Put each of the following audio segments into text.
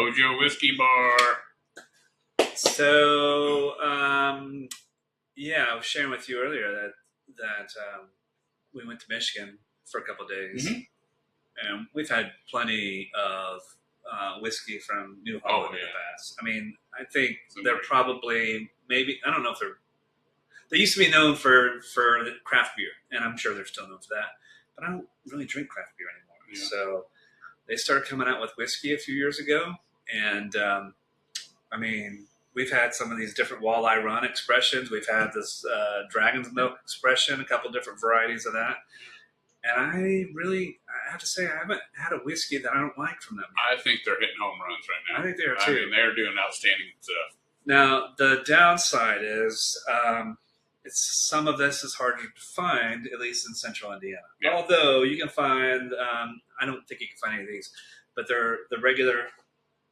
Mojo Whiskey Bar. So, yeah, I was sharing with you earlier that we went to Michigan for a couple of days, and we've had plenty of whiskey from New Holland in the past. I mean, I think they're probably I don't know if they used to be known for the craft beer, and I'm sure they're still known for that. But I don't really drink craft beer anymore. Yeah. So they started coming out with whiskey a few years ago, and I mean, we've had some of these different walleye run expressions. We've had this dragon's milk expression, a couple different varieties of that. And I have to say, I haven't had a whiskey that I don't like from them. I think they're hitting home runs right now. I think they are too. I mean, they're doing outstanding stuff. Now, the downside is some of this is harder to find, at least in central Indiana. Yeah. Although you can find, I don't think you can find any of these, but they're the regular.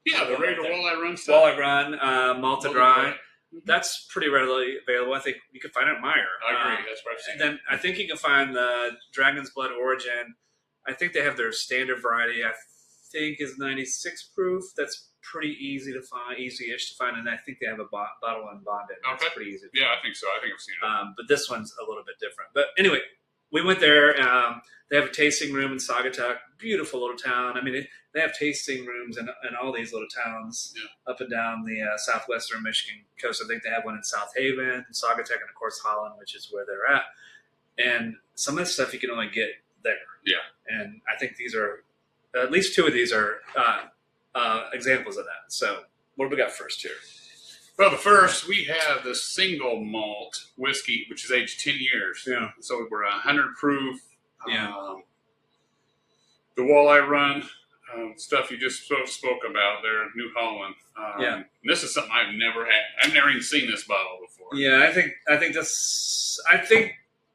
Yeah, the regular walleye run stuff. Walleye run, malted dry. That's pretty readily available. I think you can find it at Meyer. I agree. That's what I've seen. And then I think you can find the Dragon's Blood Origin. I think they have their standard variety. I think is 96 proof. That's pretty easy to find, easy-ish to find. And I think they have a bottle unbonded. That's pretty easy. Yeah, I think so. I think I've seen it. But this one's a little bit different. But anyway, we went there. They have a tasting room in Saugatuck. Beautiful little town. I mean, they have tasting rooms in all these little towns up and down the southwestern Michigan coast. I think they have one in South Haven, Saugatuck, and, of course, Holland, which is where they're at. And some of the stuff you can only get there. Yeah. And I think these are, at least two of these are examples of that. So what do we got first here? Well, the first, we have the single malt whiskey, which is aged 10 years. Yeah. So we're 100 proof. Yeah. The walleye run stuff you just spoke about there, New Holland. Yeah. This is something I've never had. I've never even seen this bottle before. Yeah, I think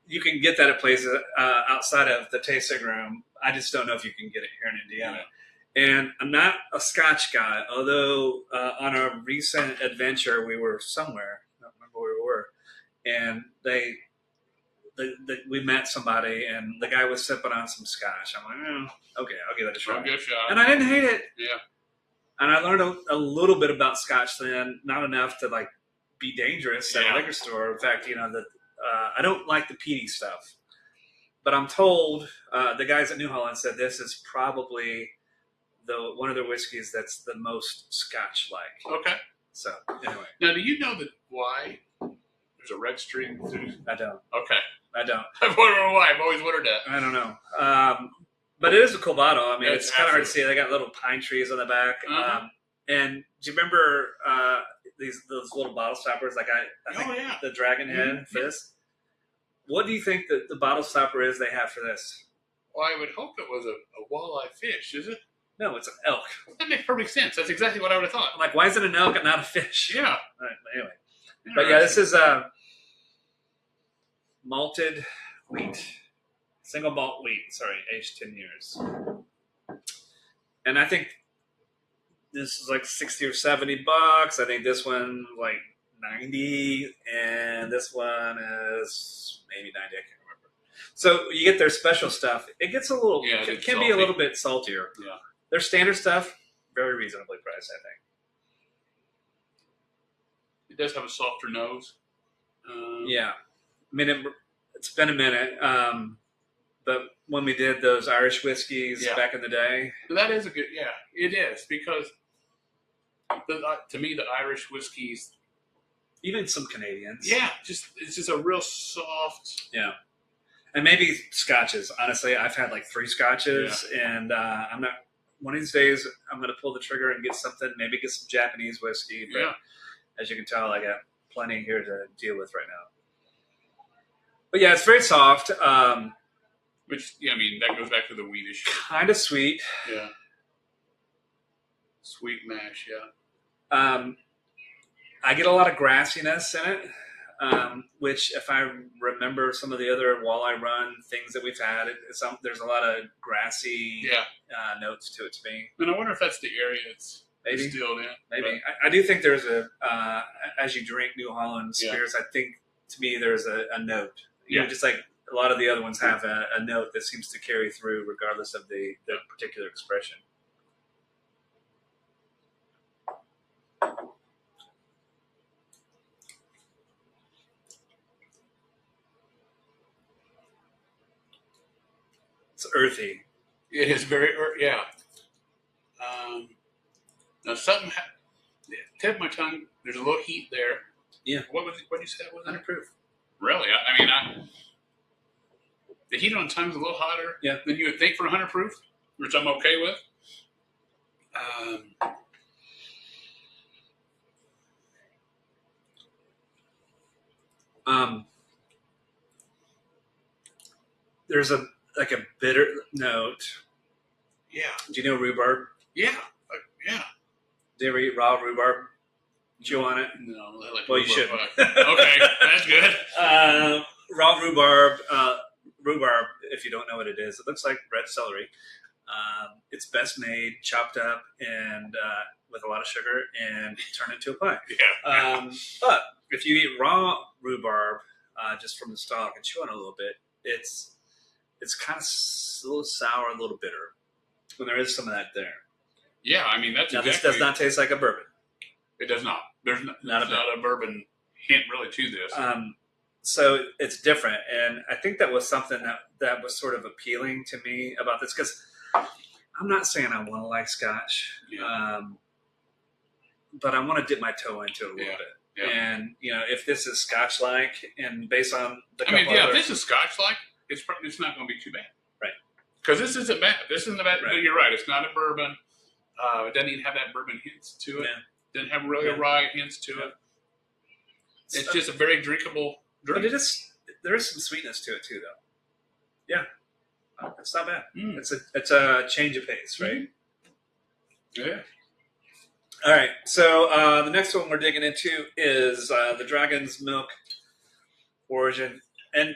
you can get that at places outside of the tasting room. I just don't know if you can get it here in Indiana. Yeah. And I'm not a Scotch guy, although on a recent adventure we were somewhere, I don't remember where we were, and we met somebody, and the guy was sipping on some Scotch. I'm like, okay, I'll give it a shot. Good shot. And I didn't hate it. Yeah. And I learned a little bit about Scotch then, not enough to like be dangerous at a liquor store. In fact, I don't like the peaty stuff, but I'm told the guys at New Holland said this is probably one of their whiskeys that's the most Scotch-like. Okay. So anyway. Now, do you know why there's a red streak through? I don't. Okay. I don't. I've wondered why. I've always wondered that. I don't know. But it is a cool bottle. I mean, it's kind of hard to see. They got little pine trees on the back. And do you remember those little bottle stoppers? Like I think the Dragon Head for this. What do you think that the bottle stopper is they have for this? Well, I would hope it was a walleye fish. Is it? No, it's an elk. That makes perfect sense. That's exactly what I would have thought. I'm like, why is it an elk and not a fish? Yeah. All right, anyway. But yeah, this is malted wheat. Single malt wheat, aged 10 years. And I think this is like $60 or $70. I think this one like 90, and this one is maybe 90. I can't remember. So you get their special stuff. It gets a little, it can be a little bit saltier. Yeah. Their standard stuff, very reasonably priced, I think. It does have a softer nose. Yeah. I mean, it's been a minute. But when we did those Irish whiskeys back in the day. That is a good, it is. Because to me, the Irish whiskeys. Even some Canadians. Yeah. It's just a real soft. Yeah. And maybe scotches. Honestly, I've had like 3 scotches, and I'm not. One of these days, I'm going to pull the trigger and get something. Maybe get some Japanese whiskey. But as you can tell, I got plenty here to deal with right now. But yeah, it's very soft. Which I mean, that goes back to the wheatish. Kind of sweet. Yeah. Sweet mash. Yeah. I get a lot of grassiness in it. Which, if I remember some of the other walleye run things that we've had, there's a lot of grassy notes to it to me. And I wonder if that's the area it's distilled in. Maybe. I do think there's as you drink New Holland spirits, I think to me there's a note. You know, just like a lot of the other ones have a note that seems to carry through regardless of the particular expression. It's earthy. It is very, yeah. Now something, tip of my tongue. There's a little heat there. Yeah. What was it? What did you say? What was 100 proof. Really? The heat on tongue is a little hotter than you would think for 100 proof, which I'm okay with. There's a bitter note. Yeah. Do you know rhubarb? Yeah. Yeah. Do you ever eat raw rhubarb? Chew on it? No. Like well, you shouldn't. Okay, that's good. Raw rhubarb. Rhubarb, if you don't know what it is, it looks like red celery. It's best made chopped up and with a lot of sugar and turned into a pie. Yeah. But if you eat raw rhubarb just from the stalk and chew on it a little bit, it's kind of a little sour, a little bitter. When there is some of that there. Yeah, I mean that's. Now exactly, this does not taste like a bourbon. It does not. There's not a bourbon hint really to this. So it's different, and I think that was something that was sort of appealing to me about this, because I'm not saying I want to like Scotch, but I want to dip my toe into it a little bit. Yeah. And if this is Scotch-like, and based on the if this is Scotch-like, it's not going to be too bad, right? Because this isn't bad. This isn't bad. Right. You're right. It's not a bourbon. It doesn't even have that bourbon hints to it. Yeah. Doesn't have really a rye hints to it. It's just a very drinkable drink. But there is some sweetness to it too, though. Yeah, it's not bad. It's a change of pace, right? Yeah. All right. So the next one we're digging into is the Dragon's Milk origin, and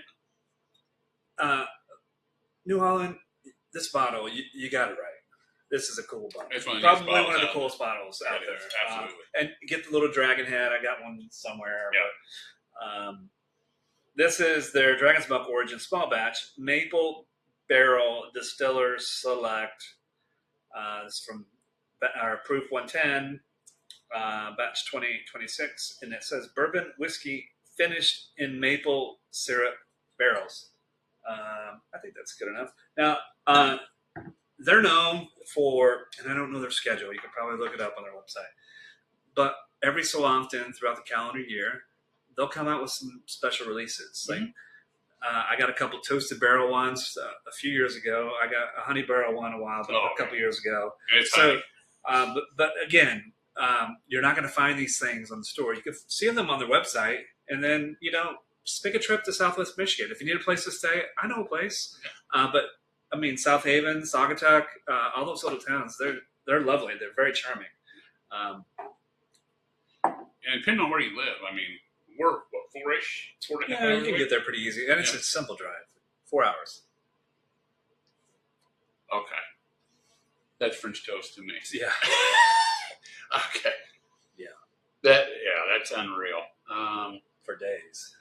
New Holland. This bottle, you got it right. This is a cool bottle. It's probably one of the coolest bottles out there. Absolutely. And get the little dragon head. I got one somewhere. Yeah. But, this is their Dragon's Milk Origin Small Batch Maple Barrel Distillers Select. It's from our Proof 110, batch 2026, and it says bourbon whiskey finished in maple syrup barrels. I think that's good enough. Now, they're known for, and I don't know their schedule, you can probably look it up on their website, but every so often throughout the calendar year, they'll come out with some special releases. Like I got a couple toasted barrel ones a few years ago. I got a honey barrel one a couple years ago. So, but again, you're not going to find these things on the store. You can see them on their website, and then just make a trip to Southwest Michigan. If you need a place to stay, I know a place. But I mean, South Haven, Saugatuck, all those little towns, they're lovely. They're very charming. And depending on where you live, I mean, we're what, 4-ish? 4.5 hours? You can get there pretty easy, and it's a simple drive. 4 hours. Okay, that's French toast to me. Yeah. Okay. Yeah. That's unreal. For days.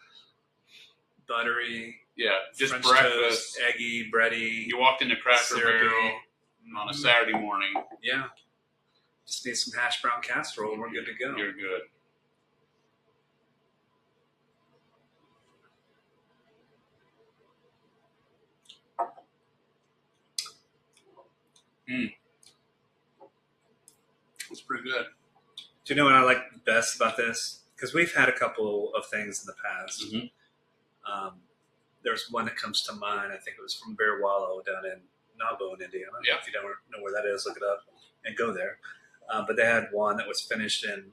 Buttery. Yeah, just French breakfast, toast, eggy, bready. You walked into Cracker syrupy. Barrel on a Saturday morning. Yeah. Just need some hash brown casserole, and we're good to go. You're good. It's pretty good. Do you know what I like best about this? Because we've had a couple of things in the past. Mm-hmm. There's one that comes to mind. I think it was from Bear Wallow down in Nauvoo, Indiana. Yeah. If you don't know where that is, look it up and go there. But they had one that was finished in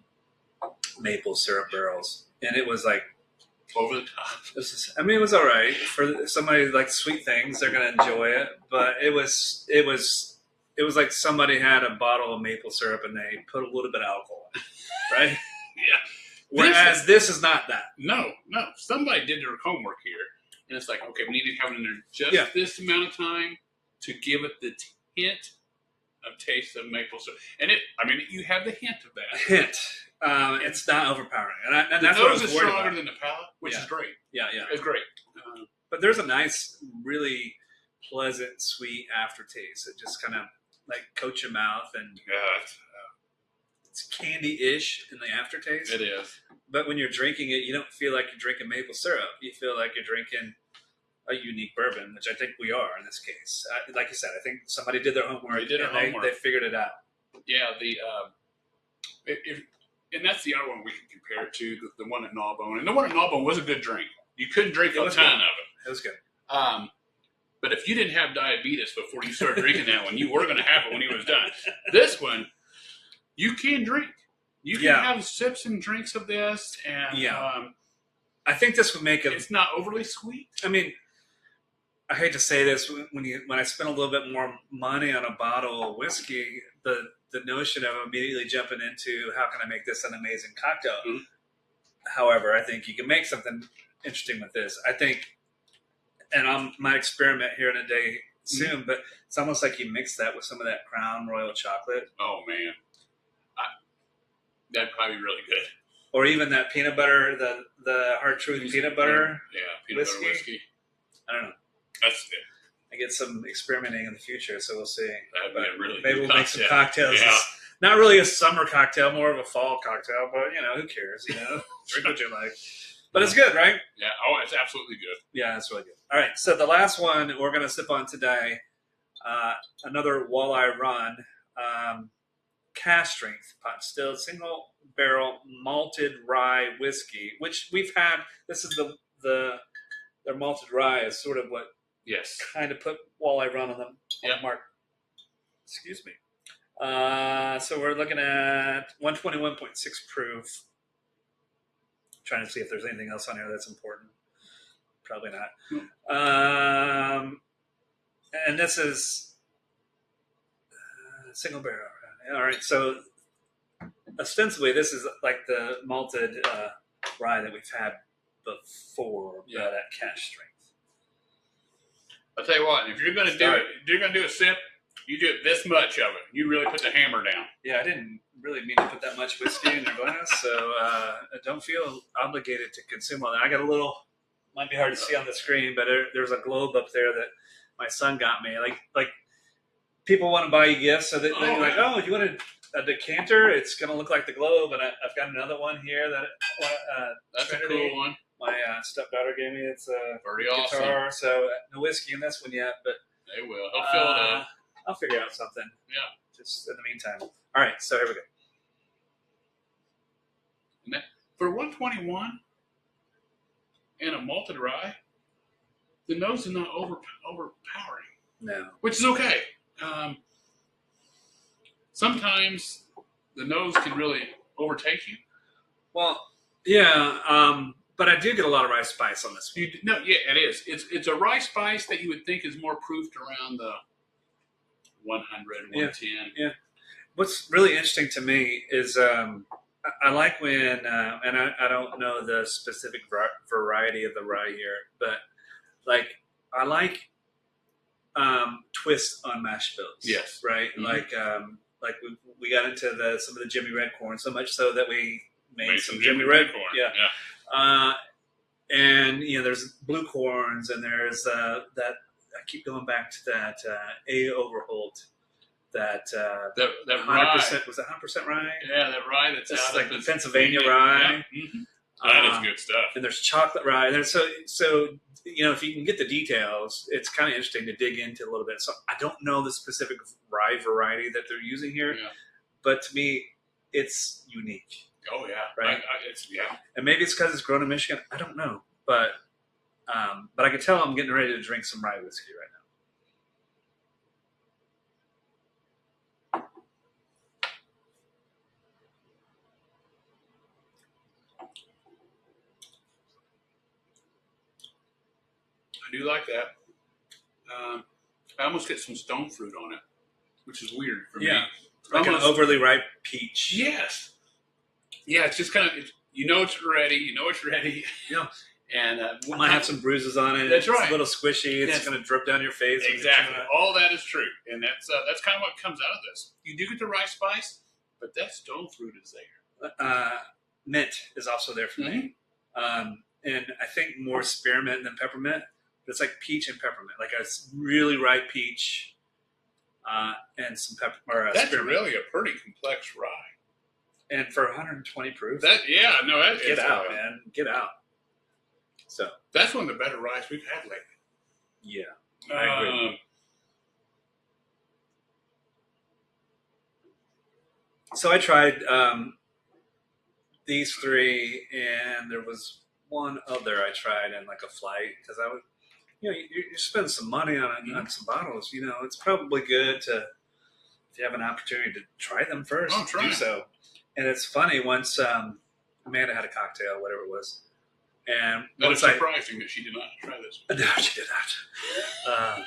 maple syrup barrels, and it was like over the top. It was all right for somebody who likes sweet things. They're gonna enjoy it, but it was like somebody had a bottle of maple syrup and they put a little bit of alcohol in it, right? Yeah. Whereas this is not that. No. Somebody did their homework here, and it's like, okay, we need to have it in there just this amount of time to give it the hint of taste of maple syrup. And you have the hint of that. Hint. It's not overpowering, and that's the what I nose was is worried stronger about. than the palate, which is great. Yeah. It's great. But there's a nice, really pleasant, sweet aftertaste. It just kind of like coats your mouth, and it's candy-ish in the aftertaste. It is. But when you're drinking it, you don't feel like you're drinking maple syrup. You feel like you're drinking a unique bourbon, which I think we are in this case. Like you said, I think somebody did their homework. They did their homework. They figured it out. Yeah, and that's the other one we can compare it to, the one at Gnawbone. And the one at Gnawbone was a good drink. You couldn't drink a ton of it. It was good. But if you didn't have diabetes before you started drinking that one, you were going to have it when you was done. This one, you can drink. You can have sips and drinks of this, and I think this would make it. It's not overly sweet. I mean, I hate to say this, when I spend a little bit more money on a bottle of whiskey, the notion of immediately jumping into how can I make this an amazing cocktail. Mm-hmm. However, I think you can make something interesting with this. I think, and I might experiment here in a day soon, but it's almost like you mix that with some of that Crown Royal chocolate. Oh man, that'd probably be really good. Or even that peanut butter, the Hard Truth peanut butter. Yeah, peanut butter whiskey. I don't know. That's good. I get some experimenting in the future, so we'll see. That'd be a really maybe good we'll make some cocktails. Yeah. Not really a summer cocktail, more of a fall cocktail, but who cares? Drink what you like. But it's good, right? Yeah. Oh, it's absolutely good. Yeah, it's really good. All right, so the last one we're going to sip on today, another Walleye Run, cask strength pot distilled single barrel malted rye whiskey, which we've had. This is their malted rye is sort of what kind of put Walleye Run on the mark. Excuse me. So we're looking at 121.6 proof. Trying to see if there's anything else on here that's important. Probably not. And this is single barrel. All right, so ostensibly this is like the malted rye that we've had before, but at cask strength. I'll tell you what, if you're going to do it, if you're going to do a sip, you do it this much of it. You really put the hammer down. Yeah, I didn't really mean to put that much whiskey in your glass, so I don't feel obligated to consume all that. I got a little, might be hard to see on the screen, but there's a globe up there that my son got me. Like people want to buy you gifts, so that they're like, oh, you want a decanter? It's going to look like the globe, and I've got another one here that that's Trinity, a cool one. My stepdaughter gave me. It's a pretty guitar, awesome. so no whiskey in this one yet, but they will. I'll fill it up. I'll figure out something. Yeah. Just in the meantime. All right, so here we go. And that, for 121 and a malted rye, the nose is not overpowering. No. Which is okay. Sometimes the nose can really overtake you. Well, yeah, but I do get a lot of rice spice on this one. It is. It's a rice spice that you would think is more proofed around the 100, 110. Yeah. What's really interesting to me is I like when, and I don't know the specific variety of the rye here, but I like twists on mash bills. Yes. Right. Mm-hmm. Like we got into some of the Jimmy Red corn, so much so that we made some Jimmy Red corn. Yeah. And there's blue corns, and there's that. I keep going back to that A. Overholt. That 100% rye. Was it 100% rye? Yeah, that rye that's out like the Pennsylvania rye. Yeah. Mm-hmm. That is good stuff. And there's chocolate rye. There's so if you can get the details, it's kind of interesting to dig into a little bit. So I don't know the specific rye variety that they're using here, but to me, it's unique. Oh yeah, right. And maybe it's because it's grown in Michigan. I don't know, but I can tell I'm getting ready to drink some rye whiskey right now. I do like that. I almost get some stone fruit on it, which is weird for me. Like an overly ripe peach. Yes. Yeah, it's just kind of, it's ready. It's ready. Yeah. And might have some bruises on it. That's right. It's a little squishy. It's going to drip down your face. Exactly. All that is true. And that's kind of what comes out of this. You do get the rice spice, but that stone fruit is there. Mint is also there for me. And I think more spearmint than peppermint. But it's like peach and peppermint, like a really ripe peach and some pepper. That's spearmint. Really a pretty complex rye. And for 120 proof, get out, man, get out. So that's one of the better ryes we've had lately. Yeah, I agree. So I tried these three, and there was one other I tried in like a flight because I would, you spend some money on some bottles. It's probably good to, if you have an opportunity to try them first, do so. And it's funny, once Amanda had a cocktail, whatever it was, and that is surprising that she did not try this. No, she did not.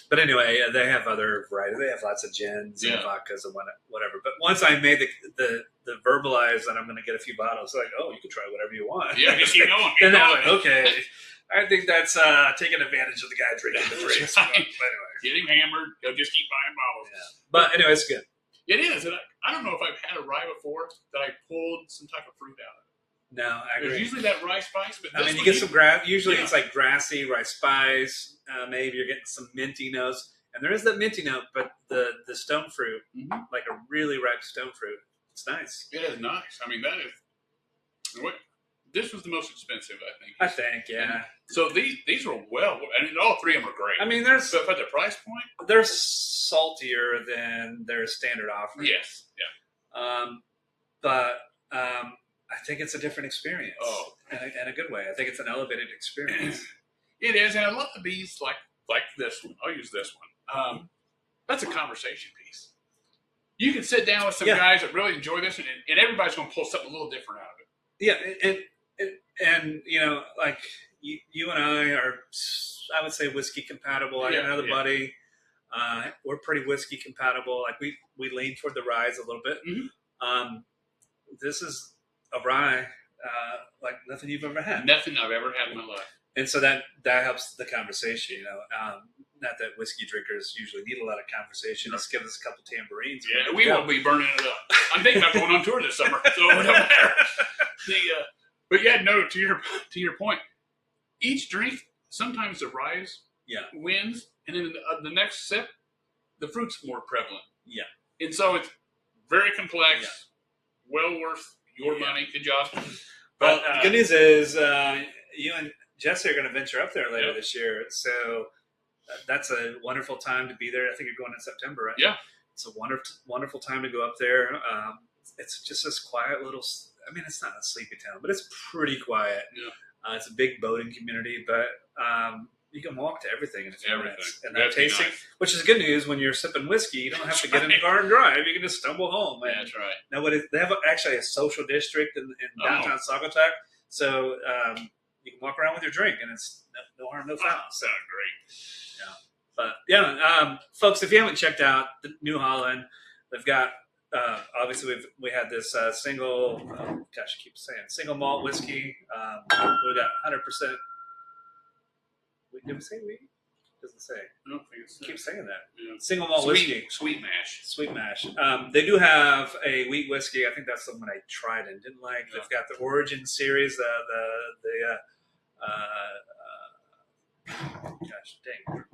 But anyway, they have other varieties. They have lots of gins and vodkas and whatever. But once I made the verbalize that I'm going to get a few bottles, like, oh, you can try whatever you want. Yeah, just keep going. And then I'm like, okay, I think that's taking advantage of the guy drinking the drinks. But anyway, get him hammered. He'll just keep buying bottles. Yeah. But anyway, it's good. It is. And I don't know if I've had a rye before that I pulled some type of fruit out of it. No, I agree. There's usually that rye spice, but I mean, you get some grass. Usually, it's like grassy rye spice. Maybe you're getting some minty notes, and there is that minty note. But the stone fruit, like a really ripe stone fruit, it's nice. It is nice. I mean, that is what. This was the most expensive, I think. Yeah. And so these were I mean, all three of them are great. I mean, but the price point, they're saltier than their standard offering. Yes. Yeah. But I think it's a different experience. Oh, in a good way. I think it's an elevated experience. It is, and a lot of these, like this one. I'll use this one. That's a conversation piece. You can sit down with some guys that really enjoy this, and everybody's going to pull something a little different out of it. Yeah, and like you and I are, I would say, whiskey compatible. I got another buddy. We're pretty whiskey compatible. Like we lean toward the rye a little bit. Mm-hmm. This is a rye like nothing you've ever had. Nothing I've ever had in my life. And so that helps the conversation. Not that whiskey drinkers usually need a lot of conversation. Let's give us a couple tambourines. Yeah, we won't be burning it up. I'm thinking about going on tour this summer, so it don't matter. But yeah, no. To your point, each drink, sometimes the rye wins, and then the next sip, the fruit's more prevalent. Yeah, and so it's very complex. Yeah. Well worth your money. Good job. But the good news is you and Jesse are going to venture up there later this year, so that's a wonderful time to be there. I think you're going in September, right? Yeah, it's a wonderful time to go up there. It's just this quiet little. I mean, it's not a sleepy town, but it's pretty quiet. Yeah, it's a big boating community, but you can walk to everything in a few minutes. And that tasting, which is good news when you're sipping whiskey. You don't have to get in the car and drive. You can just stumble home. And that's right. Now, they have actually a social district in downtown Saugatuck, so you can walk around with your drink, and it's no harm, no foul. So great. Yeah, but folks, if you haven't checked out the New Holland, they've got obviously we had this single. I keep saying single malt whiskey. We got 100%. Did we say wheat? Doesn't say. I don't think it's. Keep saying that. Yeah. Single malt whiskey. Sweet mash. Sweet mash. They do have a wheat whiskey. I think that's the one I tried and didn't like. Yeah. They've got the Origin series.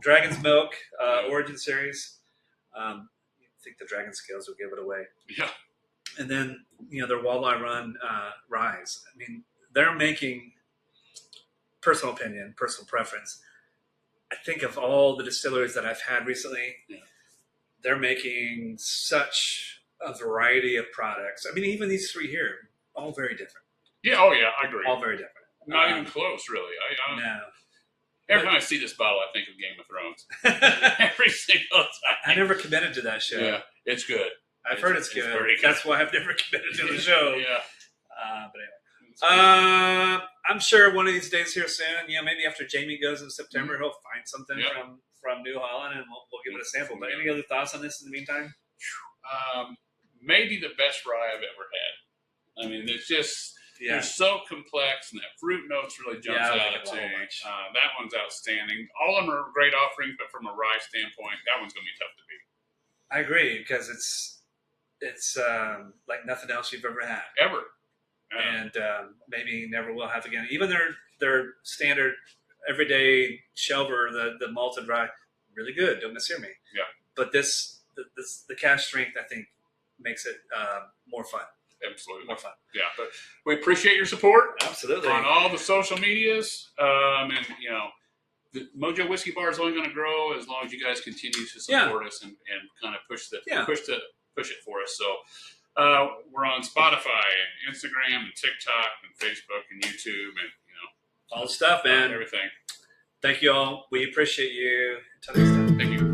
Dragon's Milk Origin series. I think the Dragon Scales will give it away. Yeah. And then their Walleye Run Ryes. I mean, they're making. Personal opinion, personal preference. I think of all the distilleries that I've had recently, they're making such a variety of products. I mean, even these three here, all very different. Yeah, oh yeah, I agree. All very different. Not even close, really. No. Every time I see this bottle, I think of Game of Thrones. Every single time. I never committed to that show. Yeah, it's good. I've heard it's good. That's why I've never committed to the show. Yeah. But anyway. I'm sure one of these days here soon, maybe after Jamie goes in September, he'll find something from New Holland, and we'll give it a sample. But any other thoughts on this in the meantime? Maybe the best rye I've ever had. I mean, it's just they're so complex, and that fruit notes really jumps out at me. That one's outstanding. All of them are great offerings, but from a rye standpoint, that one's going to be tough to beat. I agree, because it's like nothing else you've ever had. Ever. And maybe never will have again. Even their standard everyday shelver, the malted rye, really good. Don't mishear me. Yeah. But the cask strength, I think, makes it more fun. Absolutely. More fun. Yeah. But we appreciate your support. Absolutely. On all the social medias. And, the Mojo Whiskey Bar is only going to grow as long as you guys continue to support us and kind of push it for us. So we're on Spotify and Instagram and TikTok and Facebook and YouTube and all the stuff, man. Everything. Thank you all. We appreciate you. Until next time. Thank you.